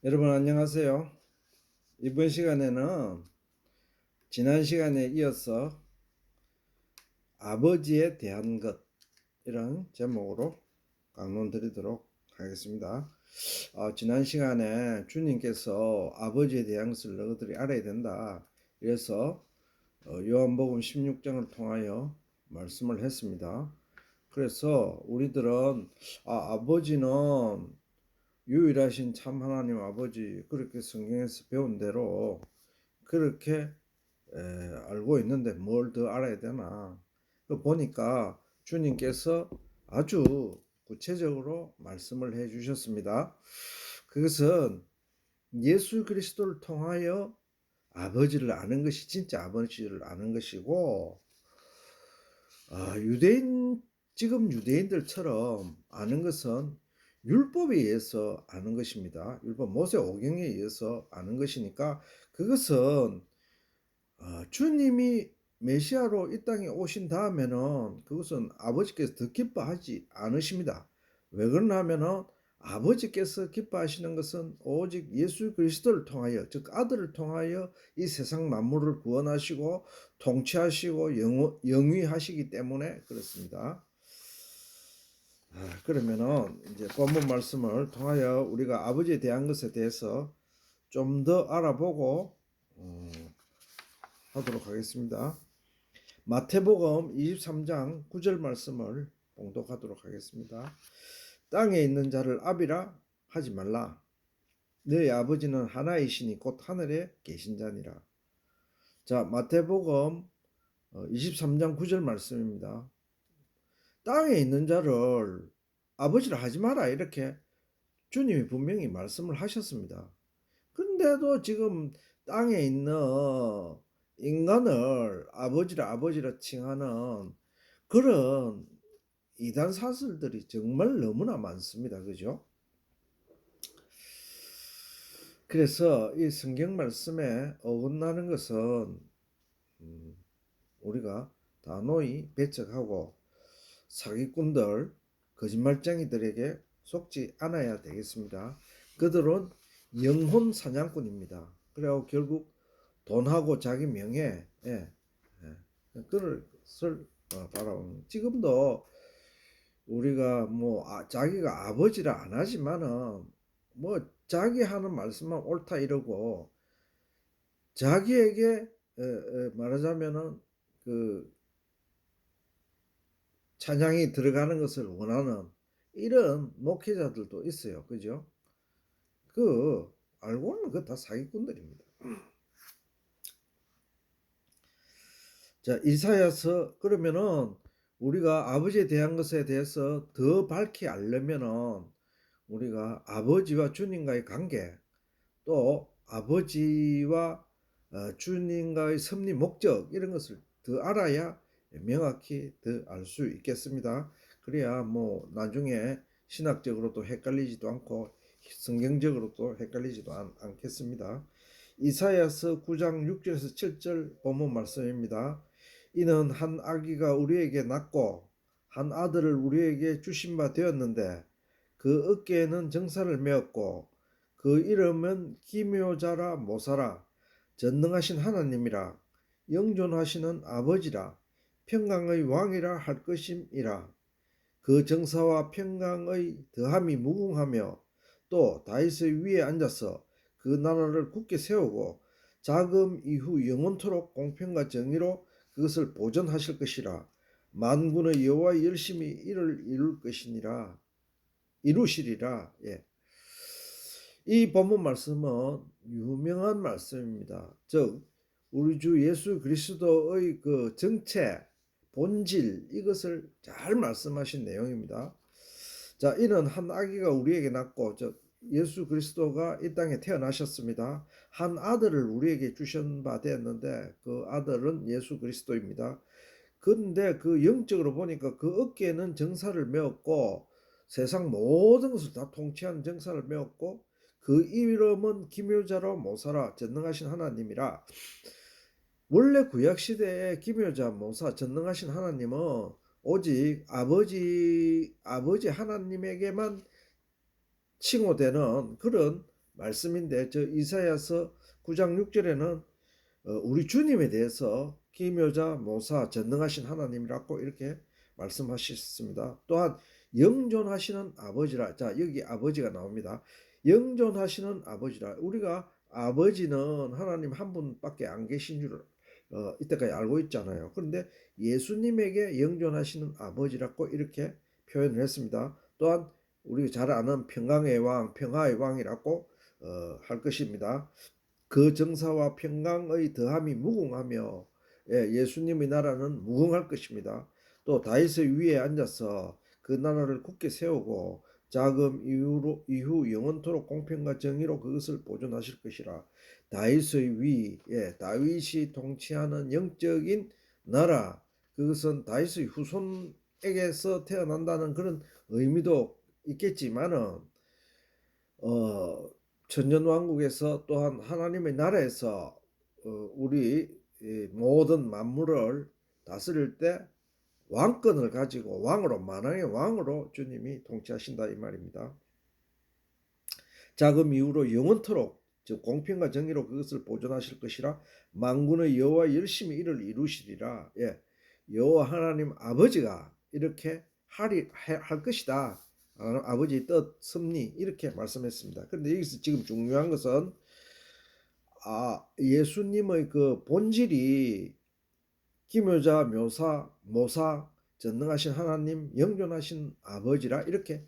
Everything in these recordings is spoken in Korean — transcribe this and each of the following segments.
여러분 안녕하세요. 이번 시간에는 지난 시간에 이어서 아버지에 대한 것 이런 제목으로 강론 드리도록 하겠습니다. 지난 시간에 주님께서 아버지에 대한 것을 너희들이 알아야 된다. 그래서 요한복음 16장을 통하여 말씀을 했습니다. 그래서 우리들은 아버지는 유일하신 참 하나님 아버지 그렇게 성경에서 배운 대로 그렇게 알고 있는데 뭘 더 알아야 되나? 보니까 주님께서 아주 구체적으로 말씀을 해 주셨습니다. 그것은 예수 그리스도를 통하여 아버지를 아는 것이 진짜 아버지를 아는 것이고, 지금 유대인들처럼 아는 것은 율법에 의해서 아는 것입니다. 율법 모세 오경에 의해서 아는 것이니까 그것은 주님이 메시아로 이 땅에 오신 다음에는 그것은 아버지께서 더 기뻐하지 않으십니다. 왜 그러냐 하면은 아버지께서 기뻐하시는 것은 오직 예수 그리스도를 통하여, 즉 아들을 통하여 이 세상 만물을 구원하시고 통치하시고 영위하시기 때문에 그렇습니다. 그러면은 이제 본문 말씀을 통하여 우리가 아버지에 대한 것에 대해서 좀 더 알아보고 하도록 하겠습니다. 마태복음 23장 9절 말씀을 봉독하도록 하겠습니다. 땅에 있는 자를 아비라 하지 말라. 너희 아버지는 하나이시니 곧 하늘에 계신 자니라. 자, 마태복음 23장 9절 말씀입니다. 땅에 있는 자를 아버지라 하지 마라 이렇게 주님이 분명히 말씀을 하셨습니다. 근데도 지금 땅에 있는 인간을 아버지라 칭하는 그런 이단 사설들이 정말 너무나 많습니다. 그죠? 그래서 이 성경 말씀에 어긋나는 것은 우리가 단호히 배척하고 사기꾼들, 거짓말쟁이들에게 속지 않아야 되겠습니다. 그들은 영혼 사냥꾼입니다. 그리고 결국 돈하고 자기 명예, 그것을 바라보는. 지금도 우리가 자기가 아버지라 안 하지만은 자기 하는 말씀만 옳다 이러고 자기에게 말하자면은 그 찬양이 들어가는 것을 원하는 이런 목회자들도 있어요. 그죠? 알고는 그거 다 사기꾼들입니다. 자, 이사야서 그러면은 우리가 아버지에 대한 것에 대해서 더 밝히 알려면은 우리가 아버지와 주님과의 관계, 또 아버지와 주님과의 섭리 목적 이런 것을 더 알아야 명확히 더 알 수 있겠습니다. 그래야 나중에 신학적으로도 헷갈리지도 않고 성경적으로도 헷갈리지도 않겠습니다. 이사야서 9장 6절에서 7절 본문 말씀입니다. 이는 한 아기가 우리에게 낳고 한 아들을 우리에게 주신 바 되었는데 그 어깨에는 정사를 메었고 그 이름은 기묘자라 모사라 전능하신 하나님이라 영존하시는 아버지라 평강의 왕이라 할 것임이라. 그 정사와 평강의 더함이 무궁하며 또 다윗의 위에 앉아서 그 나라를 굳게 세우고 자금 이후 영원토록 공평과 정의로 그것을 보존하실 것이라. 만군의 여호와의 열심히 이를 이루시리라. 예. 이 본문 말씀은 유명한 말씀입니다. 즉 우리 주 예수 그리스도의 그 정체, 본질 이것을 잘 말씀하신 내용입니다. 자, 이는 한 아기가 우리에게 낳고 즉 예수 그리스도가 이 땅에 태어나셨습니다. 한 아들을 우리에게 주신 바 되었는데 그 아들은 예수 그리스도입니다. 그런데 그 영적으로 보니까 그 어깨에는 정사를 메었고 세상 모든 것을 다 통치하는 정사를 메었고 그 이름은 기묘자로 모사라 전능하신 하나님이라. 원래 구약시대에 기묘자 모사 전능하신 하나님은 오직 아버지 하나님에게만 칭호되는 그런 말씀인데 저 이사야서 9장 6절에는 우리 주님에 대해서 기묘자 모사 전능하신 하나님이라고 이렇게 말씀하셨습니다. 또한 영존하시는 아버지라. 자, 여기 아버지가 나옵니다. 영존하시는 아버지라. 우리가 아버지는 하나님 한 분밖에 안 계신 줄 이때까지 알고 있잖아요. 그런데 예수님에게 영존하시는 아버지라고 이렇게 표현을 했습니다. 또한 우리가 잘 아는 평강의 왕, 평화의 왕이라고 할 것입니다. 그 정사와 평강의 더함이 무궁하며 예수님의 나라는 무궁할 것입니다. 또 다윗의 위에 앉아서 그 나라를 굳게 세우고 자금 이후 영원토록 공평과 정의로 그것을 보존하실 것이라. 다윗의 위, 다윗이 통치하는 영적인 나라, 그것은 다윗의 후손에게서 태어난다는 그런 의미도 있겠지만은 천년왕국에서 또한 하나님의 나라에서 우리 모든 만물을 다스릴 때 왕권을 가지고 왕으로, 만왕의 왕으로 주님이 통치하신다 이 말입니다. 자금 이후로 영원토록 즉 공평과 정의로 그것을 보존하실 것이라. 만군의 여호와 열심히 이를 이루시리라. 여호와 하나님 아버지가 이렇게 할 것이다. 아버지의 뜻, 섭리 이렇게 말씀했습니다. 그런데 여기서 지금 중요한 것은 예수님의 그 본질이 기묘자, 묘사, 모사, 전능하신 하나님, 영존하신 아버지라 이렇게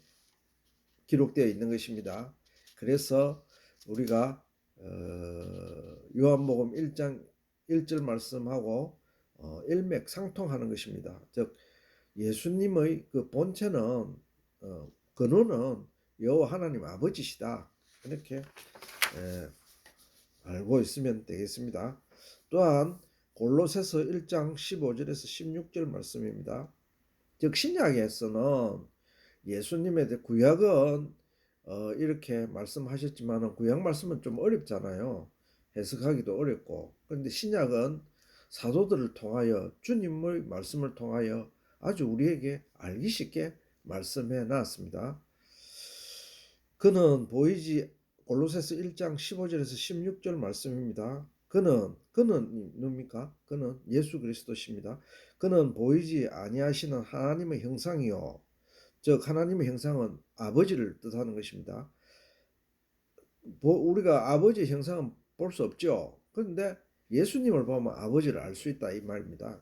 기록되어 있는 것입니다. 그래서 우리가 요한복음 1장 1절 말씀하고 일맥상통하는 것입니다. 즉 예수님의 그 본체는 근원은 여호와 하나님 아버지시다. 이렇게 알고 있으면 되겠습니다. 또한 골로새서 1장 15절에서 16절 말씀입니다. 즉 신약에서는 예수님에 대해 구약은 이렇게 말씀하셨지만 구약 말씀은 좀 어렵잖아요. 해석하기도 어렵고. 그런데 신약은 사도들을 통하여 주님의 말씀을 통하여 아주 우리에게 알기 쉽게 말씀해 놨습니다. 그는 보이지 골로새서 1장 15절에서 16절 말씀입니다. 그는 누굽니까? 그는 예수 그리스도십니다. 그는 보이지 아니하시는 하나님의 형상이요. 즉 하나님의 형상은 아버지를 뜻하는 것입니다. 우리가 아버지의 형상은 볼 수 없죠. 그런데 예수님을 보면 아버지를 알 수 있다 이 말입니다.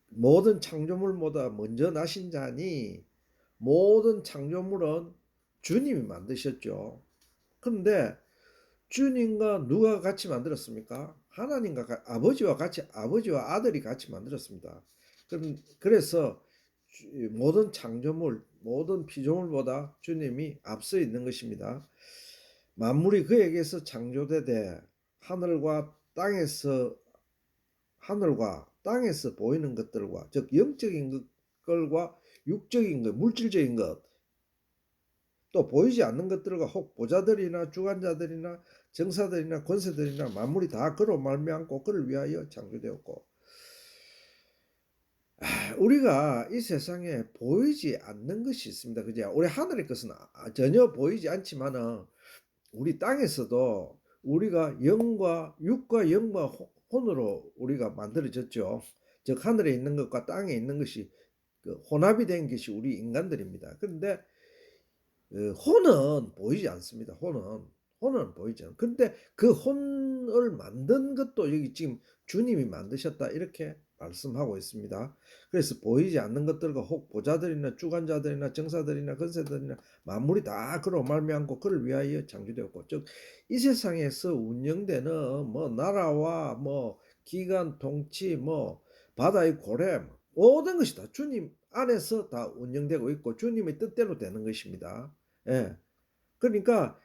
모든 창조물보다 먼저 나신 자니 모든 창조물은 주님이 만드셨죠. 그런데 주님과 누가 같이 만들었습니까? 하나님과 아버지와 같이, 아버지와 아들이 같이 만들었습니다. 그래서 모든 창조물, 모든 피조물보다 주님이 앞서 있는 것입니다. 만물이 그에게서 창조되되 하늘과 땅에서 보이는 것들과 즉 영적인 것과 육적인 것, 물질적인 것, 또 보이지 않는 것들과 혹 보좌들이나 주관자들이나 정사들이나 권세들이나 만물이 다 그로 말미암고 그를 위하여 창조되었고. 우리가 이 세상에 보이지 않는 것이 있습니다. 그죠? 우리 하늘의 것은 전혀 보이지 않지만은 우리 땅에서도 우리가 육과 영과 혼으로 우리가 만들어졌죠. 즉 하늘에 있는 것과 땅에 있는 것이 혼합이 된 것이 우리 인간들입니다. 그런데 혼은 보이지 않습니다. 혼은 보이지 않아요. 근데 그 혼을 만든 것도 여기 지금 주님이 만드셨다 이렇게 말씀하고 있습니다. 그래서 보이지 않는 것들과 혹 보좌들이나 주관자들이나 정사들이나 권세들이나 만물이 다 그로 말미암고 그를 위하여 창조되었고, 즉 이 세상에서 운영되는 뭐 나라와 뭐 기관 통치 뭐 바다의 고래 모든 것이 다 주님 안에서 다 운영되고 있고 주님의 뜻대로 되는 것입니다. 그러니까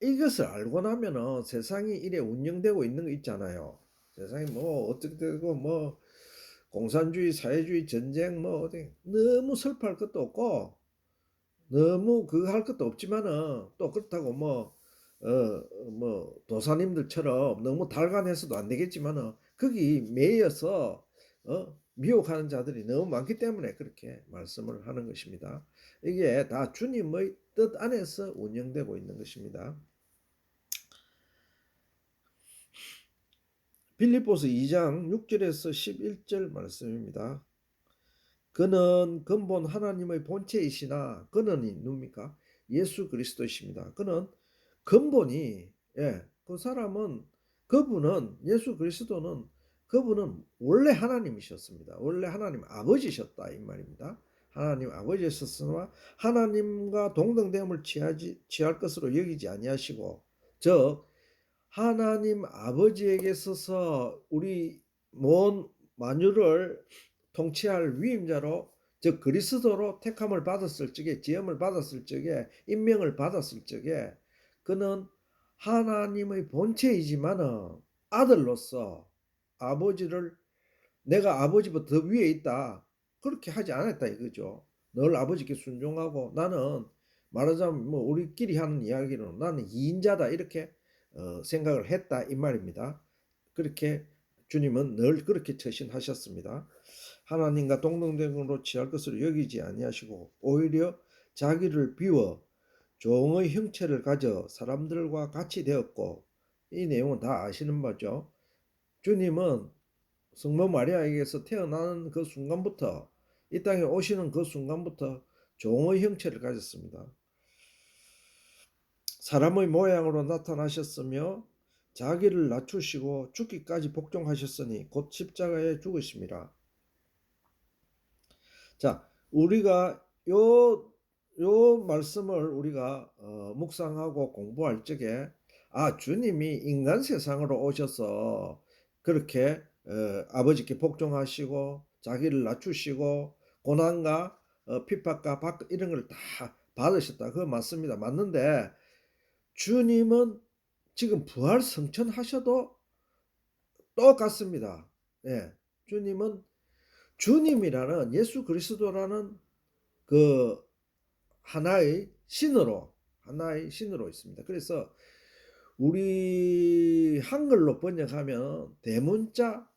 이것을 알고 나면은 세상이 이래 운영되고 있는 거 있잖아요. 세상이 뭐 어떻게 되고 뭐 공산주의, 사회주의, 전쟁 뭐 어디 너무 슬퍼할 것도 없고 너무 그거 할 것도 없지만은 또 그렇다고 뭐 도사님들처럼 너무 달관해서도 안 되겠지만은 거기 매여서 미혹하는 자들이 너무 많기 때문에 그렇게 말씀을 하는 것입니다. 이게 다 주님의 뜻 안에서 운영되고 있는 것입니다. 빌립보서 2장 6절에서 11절 말씀입니다. 그는 근본 하나님의 본체이시나 그는 누굽니까? 예수 그리스도이십니다. 그는 근본이 그 사람은 그분은 예수 그리스도는 그분은 원래 하나님이셨습니다. 원래 하나님 아버지셨다 이 말입니다. 하나님 아버지셨으나 하나님과 동등됨을 취할 것으로 여기지 아니하시고 즉 하나님 아버지에게 있어서 우리 온 만유를 통치할 위임자로 즉 그리스도로 택함을 받았을 적에 지음을 받았을 적에 임명을 받았을 적에 그는 하나님의 본체이지만은 아들로서 아버지를 내가 아버지보다 더 위에 있다 그렇게 하지 않았다 이거죠. 늘 아버지께 순종하고 나는 말하자면 뭐 우리끼리 하는 이야기로는 나는 2인자다 이렇게 생각을 했다 이 말입니다. 그렇게 주님은 늘 그렇게 처신하셨습니다. 하나님과 동등됨으로 취할 것으로 여기지 아니하시고 오히려 자기를 비워 종의 형체를 가져 사람들과 같이 되었고 이 내용은 다 아시는 바죠. 주님은 성모 마리아에게서 태어나는 그 순간부터 이 땅에 오시는 그 순간부터 종의 형체를 가졌습니다. 사람의 모양으로 나타나셨으며 자기를 낮추시고 죽기까지 복종하셨으니 곧 십자가에 죽으심이라. 자, 우리가 요 말씀을 우리가 묵상하고 공부할 적에 주님이 인간 세상으로 오셔서 그렇게 아버지께 복종하시고 자기를 낮추시고 고난과 핍박과 이런 걸 다 받으셨다. 그거 맞습니다. 맞는데 주님은 지금 부활 성천하셔도 똑같습니다. 예. 주님은 주님이라는 예수 그리스도라는 그 하나의 신으로 있습니다. 그래서 우리 한글로 번역하면 대문자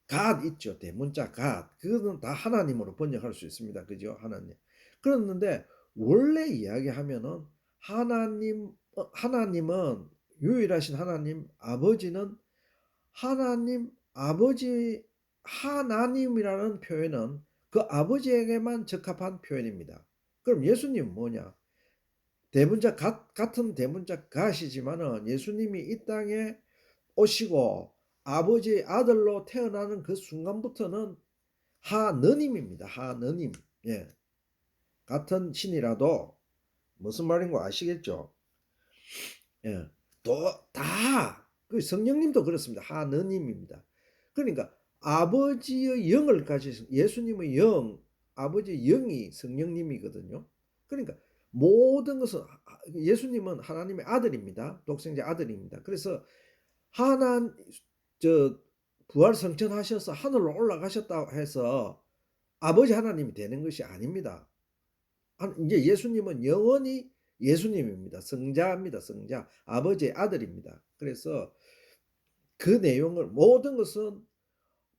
God 있죠. 대문자 God. 그거는 다 하나님으로 번역할 수 있습니다. 그죠? 하나님. 그랬는데 원래 이야기하면은 하나님은 유일하신 하나님 아버지는 하나님 아버지 하나님이라는 표현은 그 아버지에게만 적합한 표현입니다. 그럼 예수님은 뭐냐? 대문자 같은 대문자 갓이지만은 예수님이 이 땅에 오시고 아버지의 아들로 태어나는 그 순간부터는 하느님입니다. 하느님. 예. 같은 신이라도 무슨 말인 거 아시겠죠? 예. 그 성령님도 그렇습니다. 하느님입니다. 그러니까 아버지의 영을 가지신 예수님의 아버지의 영이 성령님이거든요. 그러니까 모든 것은 예수님은 하나님의 아들입니다. 독생자 아들입니다. 그래서 부활 성천하셔서 하늘로 올라가셨다고 해서 아버지 하나님이 되는 것이 아닙니다. 이제 예수님은 영원히 예수님입니다. 성자입니다. 성자. 아버지의 아들입니다. 그래서 그 내용을 모든 것은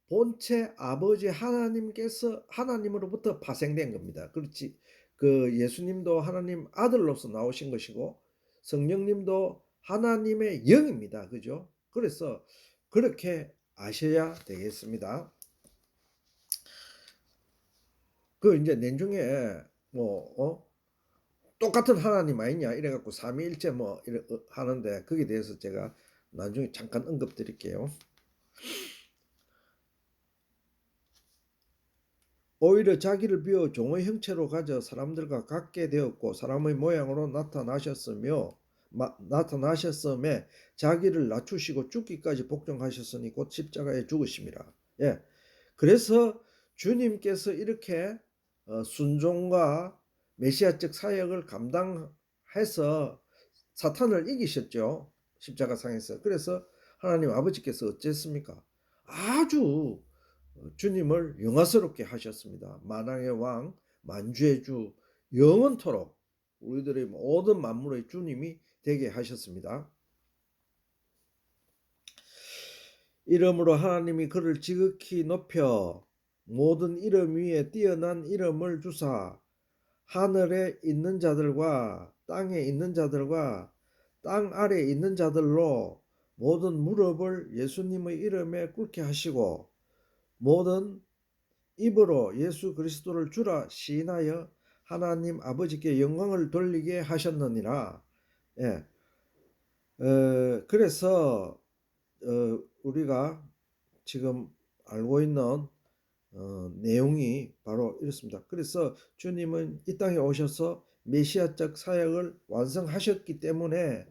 본체 아버지 하나님께서 하나님으로부터 파생된 겁니다. 그렇지. 그 예수님도 하나님 아들로서 나오신 것이고 성령님도 하나님의 영입니다. 그죠? 그래서 그렇게 아셔야 되겠습니다. 그 이제 내중에 똑같은 하나님 아니냐 이래갖고 삼위일체 하는데 거기에 대해서 제가 나중에 잠깐 언급드릴게요. 오히려 자기를 비워 종의 형체로 가져 사람들과 같게 되었고 사람의 모양으로 나타나셨음에 자기를 낮추시고 죽기까지 복종하셨으니 곧 십자가에 죽으심이라. 예. 그래서 주님께서 이렇게 순종과 메시아적 사역을 감당해서 사탄을 이기셨죠. 십자가상에서. 그래서 하나님 아버지께서 어쨌습니까? 아주 주님을 영화스럽게 하셨습니다. 만왕의 왕, 만주의 주, 영원토록 우리들의 모든 만물의 주님이 되게 하셨습니다. 이러므로 하나님이 그를 지극히 높여 모든 이름 위에 뛰어난 이름을 주사 하늘에 있는 자들과 땅에 있는 자들과 땅 아래에 있는 자들로 모든 무릎을 예수님의 이름에 꿇게 하시고 모든 입으로 예수 그리스도를 주라 시인하여 하나님 아버지께 영광을 돌리게 하셨느니라. 예. 그래서 우리가 지금 알고 있는 내용이 바로 이렇습니다. 그래서 주님은 이 땅에 오셔서 메시아적 사역을 완성하셨기 때문에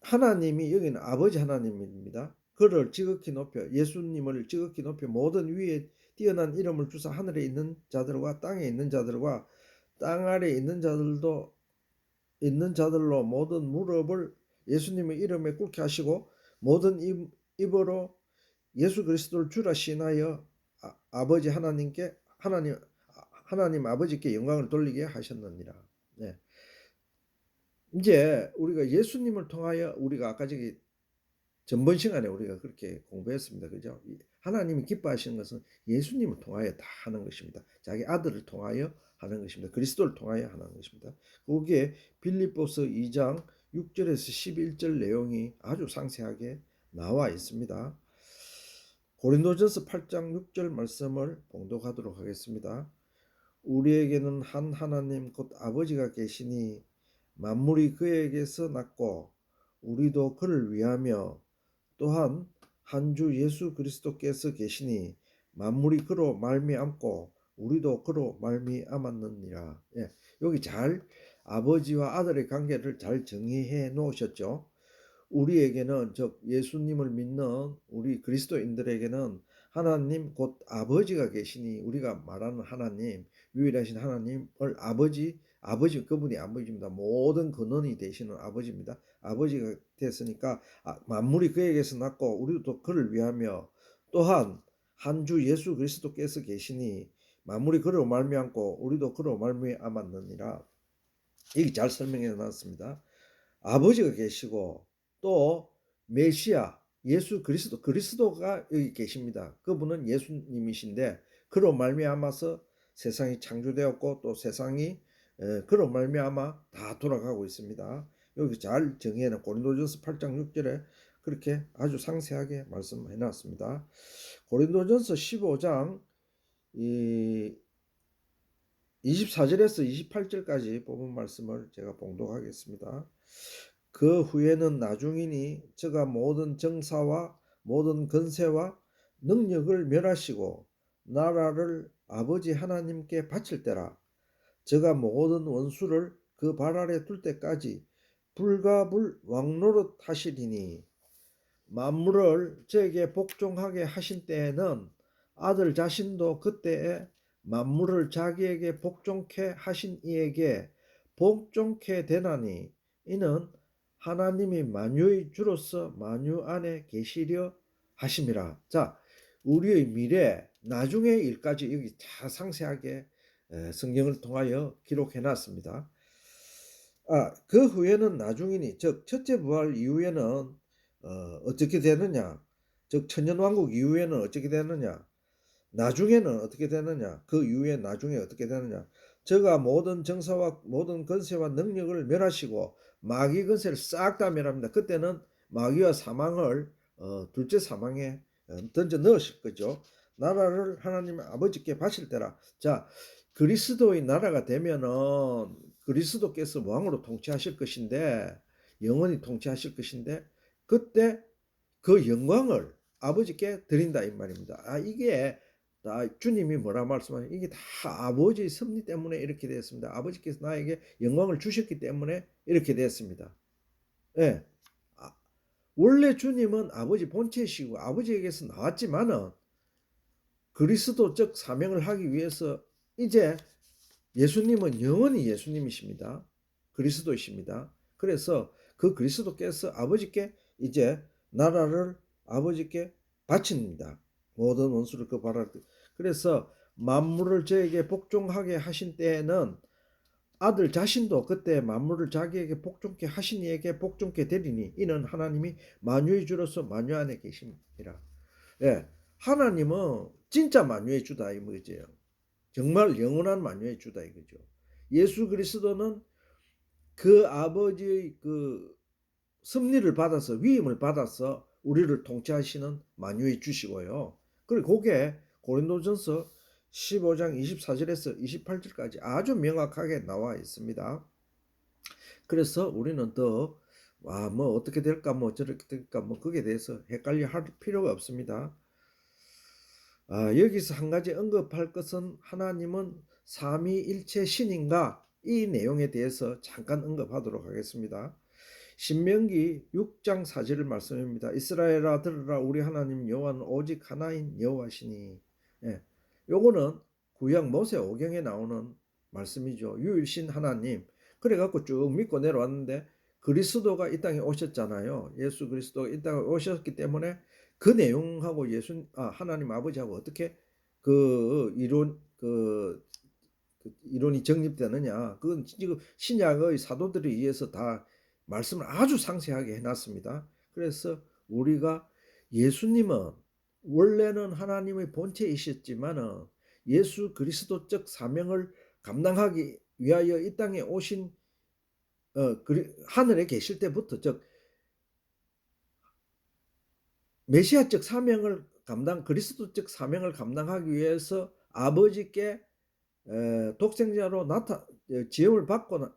하나님이 여기는 아버지 하나님입니다. 그를 지극히 높여 예수님을 지극히 높여 모든 위에 뛰어난 이름을 주사 하늘에 있는 자들과 땅에 있는 자들과 땅 아래에 있는 자들도 있는 자들로 모든 무릎을 예수님의 이름에 꿇게 하시고 모든 입으로 예수 그리스도를 주라 시인하여 아버지 하나님께 하나님 아버지께 영광을 돌리게 하셨느니라. 네. 이제 우리가 예수님을 통하여 우리가 아까 저기 전번 시간에 우리가 그렇게 공부했습니다. 그죠? 하나님이 기뻐하시는 것은 예수님을 통하여 다 하는 것입니다. 자기 아들을 통하여 하는 것입니다. 그리스도를 통하여 하는 것입니다. 거기에 빌립보서 2장 6절에서 11절 내용이 아주 상세하게 나와 있습니다. 고린도전서 8장 6절 말씀을 봉독하도록 하겠습니다. 우리에게는 한 하나님 곧 아버지가 계시니 만물이 그에게서 났고 우리도 그를 위하며 또한 한 주 예수 그리스도께서 계시니 만물이 그로 말미암고 우리도 그로 말미암았느니라. 예, 여기 잘 아버지와 아들의 관계를 잘 정의해 놓으셨죠. 우리에게는 즉 예수님을 믿는 우리 그리스도인들에게는 하나님 곧 아버지가 계시니 우리가 말하는 하나님 유일하신 하나님을 아버지 그분이 아버지입니다. 모든 근원이 되시는 아버지입니다. 아버지가 됐으니까 만물이 그에게서 났고 우리도 그를 위하며 또한 한 주 예수 그리스도께서 계시니 만물이 그로 말미암고 우리도 그로 말미암았느니라. 이게 잘 설명해 놨습니다. 아버지가 계시고 또 메시아 예수 그리스도가 여기 계십니다. 그분은 예수님이신데 그로 말미암아서 세상이 창조되었고 또 세상이 그로 말미암아 다 돌아가고 있습니다. 여기 잘 정의해놓은 고린도전서 8장 6절에 그렇게 아주 상세하게 말씀해 놨습니다. 고린도전서 15장 24절에서 28절까지 뽑은 말씀을 제가 봉독하겠습니다. 그 후에는 나중이니 저가 모든 정사와 모든 권세와 능력을 멸하시고 나라를 아버지 하나님께 바칠 때라. 저가 모든 원수를 그 발 아래 둘 때까지 불과 불 왕노릇 하시리니 만물을 저에게 복종하게 하신 때에는 아들 자신도 그때에 만물을 자기에게 복종케 하신 이에게 복종케 되나니 이는 하나님이 만유의 주로서 만유 안에 계시려 하심이라. 자, 우리의 미래 나중의 일까지 여기 다 상세하게 성경을 통하여 기록해 놨습니다. 그 후에는 나중이니 즉 첫째 부활 이후에는 어떻게 되느냐? 즉 천년왕국 이후에는 어떻게 되느냐? 나중에는 어떻게 되느냐? 그 이후에 나중에 어떻게 되느냐? 저가 모든 정사와 모든 권세와 능력을 멸하시고 마귀 권세를 싹 다 멸합니다. 그때는 마귀와 사망을 둘째 사망에 던져 넣으실 거죠. 나라를 하나님 아버지께 바칠 때라. 자, 그리스도의 나라가 되면은 그리스도께서 왕으로 통치하실 것인데 영원히 통치하실 것인데 그때 그 영광을 아버지께 드린다 이 말입니다. 이게 다 주님이 뭐라 말씀하냐 이게 다 아버지의 섭리 때문에 이렇게 되었습니다. 아버지께서 나에게 영광을 주셨기 때문에 이렇게 되었습니다. 예. 원래 주님은 아버지 본체시고 아버지에게서 나왔지만은 그리스도적 사명을 하기 위해서 이제 예수님은 영원히 예수님이십니다. 그리스도이십니다. 그래서 그 그리스도께서 아버지께 이제 나라를 아버지께 바칩니다. 모든 원수를 그 발 아래. 그래서 만물을 저에게 복종하게 하신 때에는 아들 자신도 그때 만물을 자기에게 복종케 하신 이에게 복종케 되리니 이는 하나님이 만유의 주로서 만유 안에 계십니다. 예, 하나님은 진짜 만유의 주다 이거죠. 정말 영원한 만유의 주다 이거죠. 예수 그리스도는 그 아버지의 그 섭리를 받아서 위임을 받아서 우리를 통치하시는 만유의 주시고요. 그리고 그게 고린도전서 15장 24절에서 28절까지 아주 명확하게 나와 있습니다. 그래서 우리는 더 뭐 어떻게 될까 뭐 저렇게 될까 뭐 거기에 대해서 헷갈려 할 필요가 없습니다. 여기서 한 가지 언급할 것은 하나님은 삼위일체 신인가 이 내용에 대해서 잠깐 언급하도록 하겠습니다. 신명기 6장 4절 말씀입니다. 이스라엘아 들으라 우리 하나님 여호와는 오직 하나인 여호와시니. 예, 요거는 구약 모세오경에 나오는 말씀이죠. 유일신 하나님. 그래갖고 쭉 믿고 내려왔는데 그리스도가 이 땅에 오셨잖아요. 예수 그리스도가 이 땅에 오셨기 때문에 그 내용하고 하나님 아버지하고 어떻게 그 이론이 정립되느냐? 그건 지금 신약의 사도들에 의해서 다 말씀을 아주 상세하게 해놨습니다. 그래서 우리가 예수님은 원래는 하나님의 본체이셨지만은 예수 그리스도적 사명을 감당하기 위하여 이 땅에 오신 하늘에 계실 때부터 즉 메시아적 사명을 그리스도적 사명을 감당하기 위해서 아버지께 독생자로 지음을 받고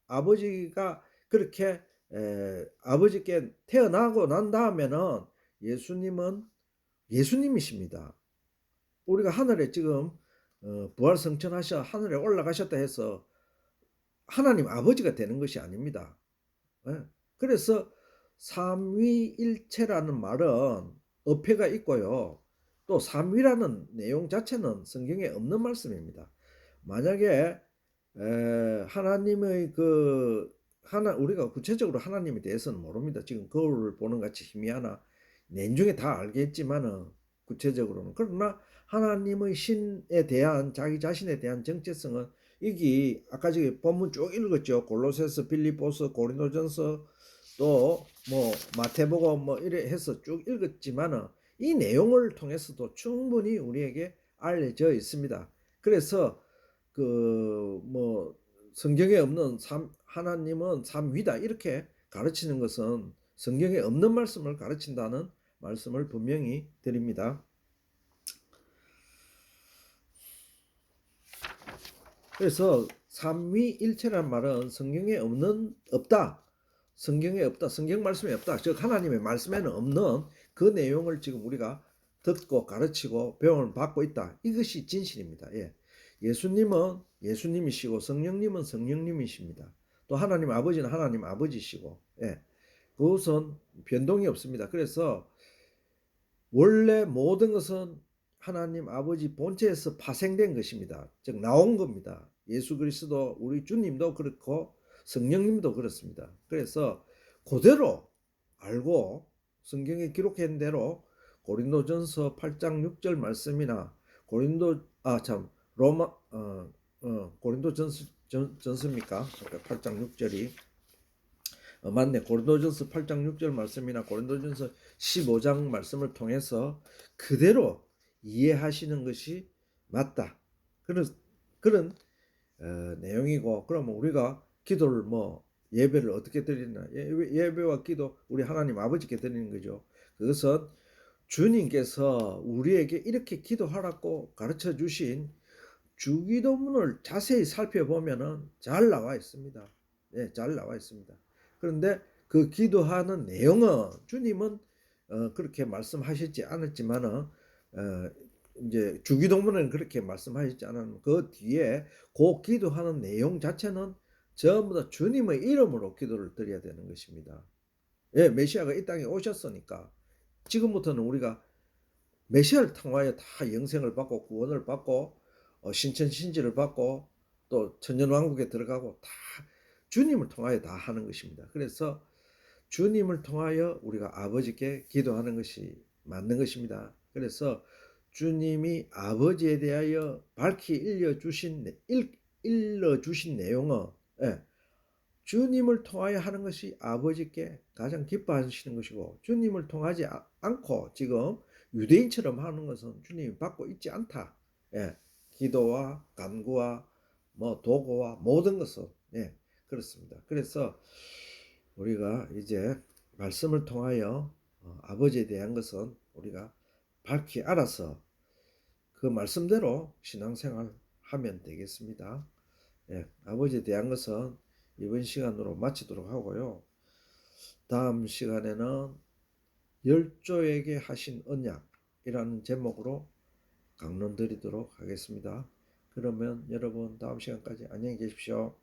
아버지가 그렇게 아버지께 태어나고 난 다음에는 예수님은 예수님이십니다. 우리가 하늘에 지금 부활승천하셔 하늘에 올라가셨다 해서 하나님 아버지가 되는 것이 아닙니다. 그래서 삼위일체라는 말은 어폐가 있고요. 또 삼위라는 내용 자체는 성경에 없는 말씀입니다. 만약에 하나님의 우리가 구체적으로 하나님에 대해서는 모릅니다. 지금 거울을 보는 같이 희미하나 내중에 다 알겠지만은 구체적으로는. 그러나 하나님의 신에 대한 자기 자신에 대한 정체성은 이게 아까 저기 본문 쭉 읽었죠. 골로새서, 빌립보서, 고린도전서 또 뭐 마태복음 뭐 이래 해서 쭉 읽었지만은 이 내용을 통해서도 충분히 우리에게 알려져 있습니다. 그래서 뭐 성경에 없는 하나님은 삼위다 이렇게 가르치는 것은 성경에 없는 말씀을 가르친다는 말씀을 분명히 드립니다. 그래서 삼위일체라는 말은 성경에 없다. 성경에 없다. 성경 말씀에 없다. 즉 하나님의 말씀에는 없는 그 내용을 지금 우리가 듣고 가르치고 배움을 받고 있다. 이것이 진실입니다. 예수님은 예수님이시고 성령님은 성령님이십니다. 또 하나님 아버지는 하나님 아버지시고 그것은 변동이 없습니다. 그래서 원래 모든 것은 하나님 아버지 본체에서 파생된 것입니다. 즉 나온 겁니다. 예수 그리스도 우리 주님도 그렇고 성령님도 그렇습니다. 그래서 그대로 알고 성경에 기록한 대로 고린도전서 8장 6절 말씀이나 고린도전서입니까? 8장 6절이 맞네. 고린도전서 8장 6절 말씀이나 고린도전서 15장 말씀을 통해서 그대로 이해하시는 것이 맞다. 그런 내용이고, 그러면 우리가 기도를 예배를 어떻게 드리나? 예배와 기도 우리 하나님 아버지께 드리는 거죠. 그것은 주님께서 우리에게 이렇게 기도하라고 가르쳐 주신 주기도문을 자세히 살펴보면은 잘 나와 있습니다. 잘 나와 있습니다. 그런데 그 기도하는 내용은 주님은 그렇게 말씀하시지 않았지만은 이제 주기도문은 그렇게 말씀하시지 않았는 그 뒤에 그 기도하는 내용 자체는 전부 다 주님의 이름으로 기도를 드려야 되는 것입니다. 메시아가 이 땅에 오셨으니까 지금부터는 우리가 메시아를 통하여 다 영생을 받고 구원을 받고 신천신지를 받고 또 천년왕국에 들어가고 다 주님을 통하여 다 하는 것입니다. 그래서 주님을 통하여 우리가 아버지께 기도하는 것이 맞는 것입니다. 그래서 주님이 아버지에 대하여 밝히 일러주신 내용은 주님을 통하여 하는 것이 아버지께 가장 기뻐하시는 것이고, 주님을 통하지 않고 지금 유대인처럼 하는 것은 주님이 받고 있지 않다. 예. 기도와 간구와 뭐 도구와 모든 것은 예, 그렇습니다. 그래서 우리가 이제 말씀을 통하여 아버지에 대한 것은 우리가 밝히 알아서 그 말씀대로 신앙생활 하면 되겠습니다. 예, 아버지에 대한 것은 이번 시간으로 마치도록 하고요. 다음 시간에는 열조에게 하신 언약이라는 제목으로 강론 드리도록 하겠습니다. 그러면 여러분 다음 시간까지 안녕히 계십시오.